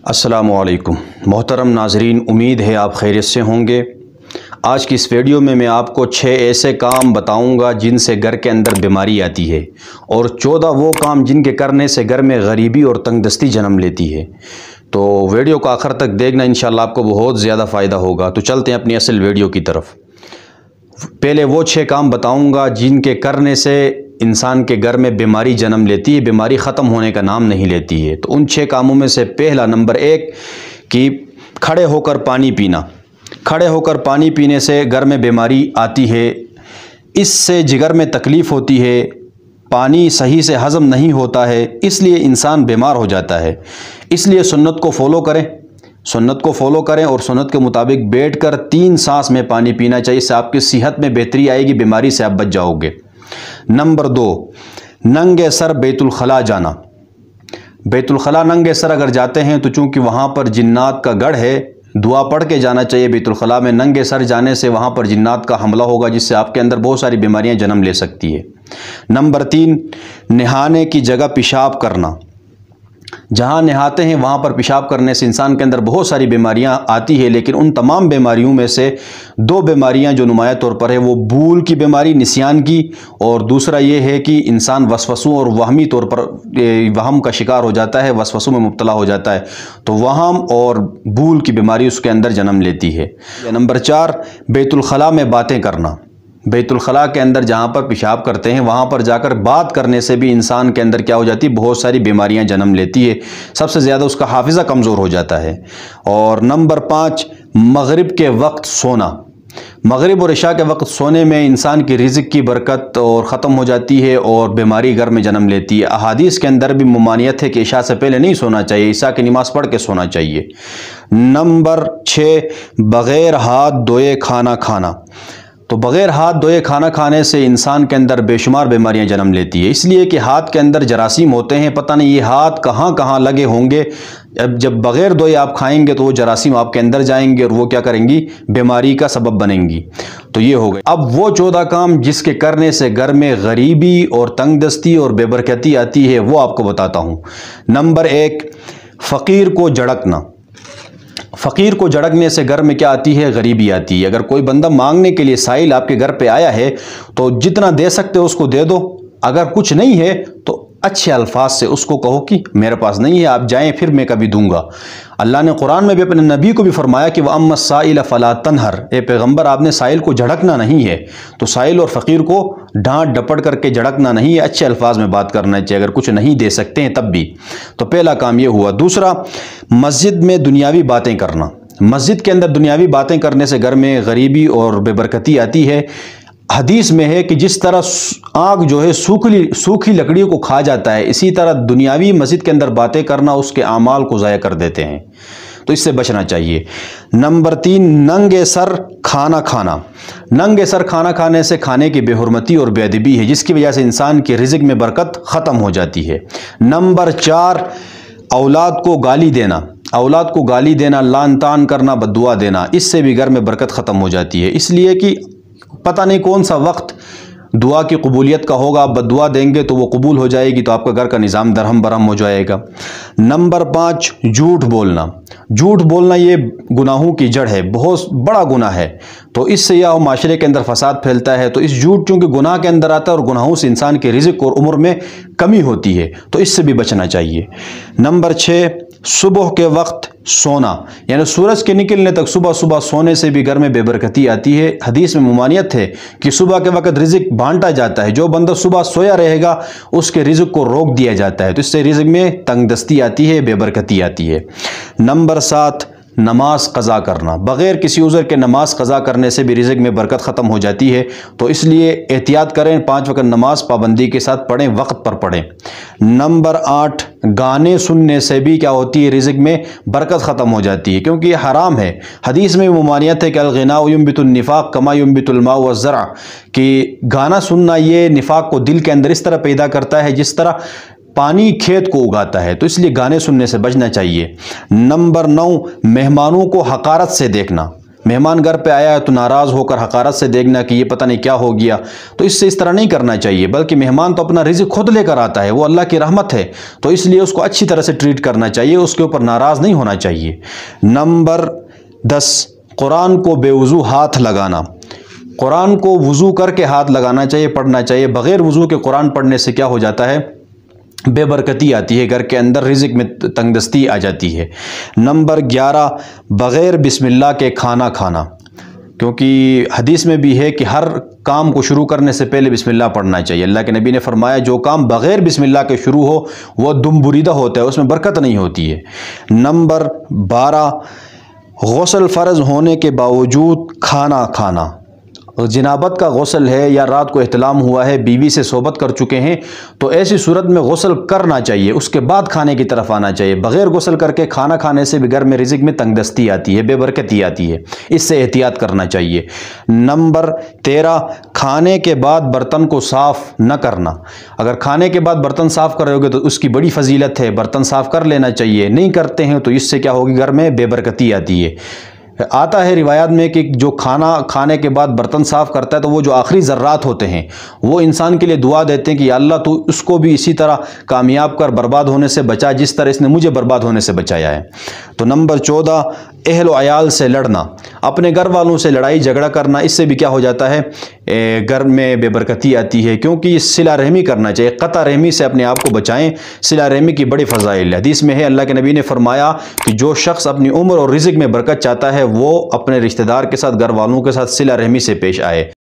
السلام علیکم محترم ناظرین، امید ہے آپ خیریت سے ہوں گے۔ آج کی اس ویڈیو میں آپ کو 6 ایسے کام بتاؤں گا جن سے گھر کے اندر بیماری آتی ہے، اور 14 وہ کام جن کے کرنے سے گھر میں غریبی اور تنگ دستی جنم لیتی ہے۔ تو ویڈیو کو آخر تک دیکھنا، انشاءاللہ آپ کو بہت زیادہ فائدہ ہوگا۔ تو چلتے ہیں اپنی اصل ویڈیو کی طرف۔ پہلے وہ 6 کام بتاؤں گا جن کے کرنے سے انسان کے گھر میں بیماری جنم لیتی ہے، بیماری ختم ہونے کا نام نہیں لیتی ہے۔ تو ان 6 کاموں میں سے پہلا نمبر 1 کہ کھڑے ہو کر پانی پینا۔ کھڑے ہو کر پانی پینے سے گھر میں بیماری آتی ہے، اس سے جگر میں تکلیف ہوتی ہے، پانی صحیح سے ہضم نہیں ہوتا ہے، اس لیے انسان بیمار ہو جاتا ہے۔ اس لیے سنت کو فالو کریں، سنت کو فالو کریں اور سنت کے مطابق بیٹھ کر 3 سانس میں پانی پینا چاہیے، اس سے آپ کی صحت میں بہتری آئے گی، بیماری سے آپ بچ جاؤ گے۔ نمبر 2، ننگے سر بیت الخلاء جانا۔ بیت الخلاء ننگے سر اگر جاتے ہیں تو چونکہ وہاں پر جنات کا گڑھ ہے، دعا پڑھ کے جانا چاہیے۔ بیت الخلاء میں ننگے سر جانے سے وہاں پر جنات کا حملہ ہوگا، جس سے آپ کے اندر بہت ساری بیماریاں جنم لے سکتی ہے۔ نمبر 3، نہانے کی جگہ پیشاب کرنا۔ جہاں نہاتے ہیں وہاں پر پیشاب کرنے سے انسان کے اندر بہت ساری بیماریاں آتی ہے، لیکن ان تمام بیماریوں میں سے 2 بیماریاں جو نمایاں طور پر ہے، وہ بھول کی بیماری، نسیان کی، اور دوسرا یہ ہے کہ انسان وسوسوں اور وہمی طور پر وہم کا شکار ہو جاتا ہے، وسوسوں میں مبتلا ہو جاتا ہے، تو وہم اور بھول کی بیماری اس کے اندر جنم لیتی ہے۔ نمبر 4، بیت الخلاء میں باتیں کرنا۔ بیت الخلاء کے اندر جہاں پر پیشاب کرتے ہیں وہاں پر جا کر بات کرنے سے بھی انسان کے اندر کیا ہو جاتی ہے، بہت ساری بیماریاں جنم لیتی ہے، سب سے زیادہ اس کا حافظہ کمزور ہو جاتا ہے۔ اور نمبر 5، مغرب کے وقت سونا۔ مغرب اور عشاء کے وقت سونے میں انسان کی رزق کی برکت اور ختم ہو جاتی ہے اور بیماری گھر میں جنم لیتی ہے۔ احادیث کے اندر بھی ممانعت ہے کہ عشاء سے پہلے نہیں سونا چاہیے، عشاء کی نماز پڑھ کے سونا چاہیے۔ نمبر 6، بغیر ہاتھ دھوئے کھانا کھانا۔ تو بغیر ہاتھ دھوئے کھانا کھانے سے انسان کے اندر بے شمار بیماریاں جنم لیتی ہے، اس لیے کہ ہاتھ کے اندر جراثیم ہوتے ہیں، پتہ نہیں یہ ہاتھ کہاں کہاں لگے ہوں گے، جب بغیر دھوئے آپ کھائیں گے تو وہ جراثیم آپ کے اندر جائیں گے اور وہ کیا کریں گی، بیماری کا سبب بنیں گی۔ تو یہ ہو گئے۔ اب وہ 14 کام جس کے کرنے سے گھر میں غریبی اور تنگ دستی اور بے برکتی آتی ہے، وہ آپ کو بتاتا ہوں۔ نمبر 1، فقیر کو جھڑکنا۔ فقیر کو جھڑکنے سے گھر میں کیا آتی ہے، غریبی آتی ہے۔ اگر کوئی بندہ مانگنے کے لیے سائل آپ کے گھر پہ آیا ہے تو جتنا دے سکتے ہو اس کو دے دو، اگر کچھ نہیں ہے تو اچھے الفاظ سے اس کو کہو کہ میرے پاس نہیں ہے، آپ جائیں پھر میں کبھی دوں گا۔ اللہ نے قرآن میں بھی اپنے نبی کو بھی فرمایا کہ وَأَمَّا السَّائِلَ فَلَا تَنْهَرْ، اے پیغمبر آپ نے سائل کو جھڑکنا نہیں ہے۔ تو سائل اور فقیر کو ڈانٹ ڈپٹ کر کے جھڑکنا نہیں ہے، اچھے الفاظ میں بات کرنا چاہیے اگر کچھ نہیں دے سکتے ہیں تب بھی۔ تو پہلا کام یہ ہوا۔ دوسرا، مسجد میں دنیاوی باتیں کرنا۔ مسجد کے اندر دنیاوی باتیں کرنے سے گھر میں غریبی اور بے برکتی آتی ہے۔ حدیث میں ہے کہ جس طرح آگ جو ہے سوکھی لکڑیوں کو کھا جاتا ہے، اسی طرح دنیاوی مسجد کے اندر باتیں کرنا اس کے اعمال کو ضائع کر دیتے ہیں، تو اس سے بچنا چاہیے۔ نمبر 3، ننگے سر کھانا کھانا۔ ننگے سر کھانا کھانے سے کھانے کی بے حرمتی اور بے ادبی ہے، جس کی وجہ سے انسان کے رزق میں برکت ختم ہو جاتی ہے۔ نمبر 4، اولاد کو گالی دینا۔ اولاد کو گالی دینا، لعن طعن کرنا، بد دعا دینا، اس سے بھی گھر میں برکت ختم ہو جاتی ہے، اس لیے کہ پتہ نہیں کون سا وقت دعا کی قبولیت کا ہوگا، آپ بد دعا دیں گے تو وہ قبول ہو جائے گی، تو آپ کا گھر کا نظام درہم برہم ہو جائے گا۔ نمبر 5، جھوٹ بولنا۔ جھوٹ بولنا یہ گناہوں کی جڑ ہے، بہت بڑا گناہ ہے، تو اس سے یہ معاشرے کے اندر فساد پھیلتا ہے۔ تو اس جھوٹ چونکہ گناہ کے اندر آتا ہے اور گناہوں سے انسان کے رزق اور عمر میں کمی ہوتی ہے، تو اس سے بھی بچنا چاہیے۔ نمبر 6، صبح کے وقت سونا، یعنی سورج کے نکلنے تک صبح صبح سونے سے بھی گھر میں بے برکتی آتی ہے۔ حدیث میں ممانعت ہے کہ صبح کے وقت رزق بانٹا جاتا ہے، جو بندہ صبح سویا رہے گا اس کے رزق کو روک دیا جاتا ہے، تو اس سے رزق میں تنگ دستی آتی ہے، بے برکتی آتی ہے۔ نمبر 7، نماز قضا کرنا۔ بغیر کسی عذر کے نماز قضا کرنے سے بھی رزق میں برکت ختم ہو جاتی ہے، تو اس لیے احتیاط کریں، 5 وقت نماز پابندی کے ساتھ پڑھیں، وقت پر پڑھیں۔ نمبر 8، گانے سننے سے بھی کیا ہوتی ہے، رزق میں برکت ختم ہو جاتی ہے، کیونکہ یہ حرام ہے۔ حدیث میں ممانعت ہے کہ الغناء ينبت النفاق كما ينبت الماء والزرع، کہ گانا سننا یہ نفاق کو دل کے اندر اس طرح پیدا کرتا ہے جس طرح پانی کھیت کو اگاتا ہے، تو اس لیے گانے سننے سے بچنا چاہیے۔ نمبر 9، مہمانوں کو حقارت سے دیکھنا۔ مہمان گھر پہ آیا ہے تو ناراض ہو کر حقارت سے دیکھنا کہ یہ پتہ نہیں کیا ہو گیا، تو اس طرح نہیں کرنا چاہیے، بلکہ مہمان تو اپنا رزق خود لے کر آتا ہے، وہ اللہ کی رحمت ہے، تو اس لیے اس کو اچھی طرح سے ٹریٹ کرنا چاہیے، اس کے اوپر ناراض نہیں ہونا چاہیے۔ نمبر 10، قرآن کو بے وضو ہاتھ لگانا۔ قرآن کو وضو کر کے ہاتھ لگانا چاہیے، پڑھنا چاہیے۔ بغیر وضو کے قرآن پڑھنے سے کیا ہو جاتا ہے؟ بے برکتی آتی ہے، گھر کے اندر رزق میں تنگ دستی آ جاتی ہے۔ نمبر 11، بغیر بسم اللہ کے کھانا کھانا، کیونکہ حدیث میں بھی ہے کہ ہر کام کو شروع کرنے سے پہلے بسم اللہ پڑھنا چاہیے۔ اللہ کے نبی نے فرمایا جو کام بغیر بسم اللہ کے شروع ہو وہ دم بریدہ ہوتا ہے، اس میں برکت نہیں ہوتی ہے۔ نمبر 12، غسل فرض ہونے کے باوجود کھانا کھانا۔ جنابت کا غسل ہے یا رات کو احتلام ہوا ہے، بیوی سے صحبت کر چکے ہیں، تو ایسی صورت میں غسل کرنا چاہیے، اس کے بعد کھانے کی طرف آنا چاہیے۔ بغیر غسل کر کے کھانا کھانے سے بھی گھر میں رزق میں تنگ دستی آتی ہے، بے برکتی آتی ہے، اس سے احتیاط کرنا چاہیے۔ نمبر 13، کھانے کے بعد برتن کو صاف نہ کرنا۔ اگر کھانے کے بعد برتن صاف کر رہے ہوگے تو اس کی بڑی فضیلت ہے، برتن صاف کر لینا چاہیے، نہیں کرتے ہیں تو اس سے کیا ہوگی؟ گھر میں بے برکتی آتی ہے۔ آتا ہے روایات میں کہ جو کھانا کھانے کے بعد برتن صاف کرتا ہے تو وہ جو آخری ذرات ہوتے ہیں وہ انسان کے لیے دعا دیتے ہیں کہ یا اللہ تو اس کو بھی اسی طرح کامیاب کر، برباد ہونے سے بچا جس طرح اس نے مجھے برباد ہونے سے بچایا ہے۔ تو نمبر 14، اہل و عیال سے لڑنا، اپنے گھر والوں سے لڑائی جھگڑا کرنا، اس سے بھی کیا ہو جاتا ہے؟ گھر میں بے برکتی آتی ہے، کیونکہ یہ صلہ رحمی کرنا چاہیے، قطع رحمی سے اپنے آپ کو بچائیں۔ صلہ رحمی کی بڑی فضائل ہے، حدیث میں ہے اللہ کے نبی نے فرمایا کہ جو شخص اپنی عمر اور رزق میں برکت چاہتا ہے وہ اپنے رشتہ دار کے ساتھ، گھر والوں کے ساتھ صلہ رحمی سے پیش آئے۔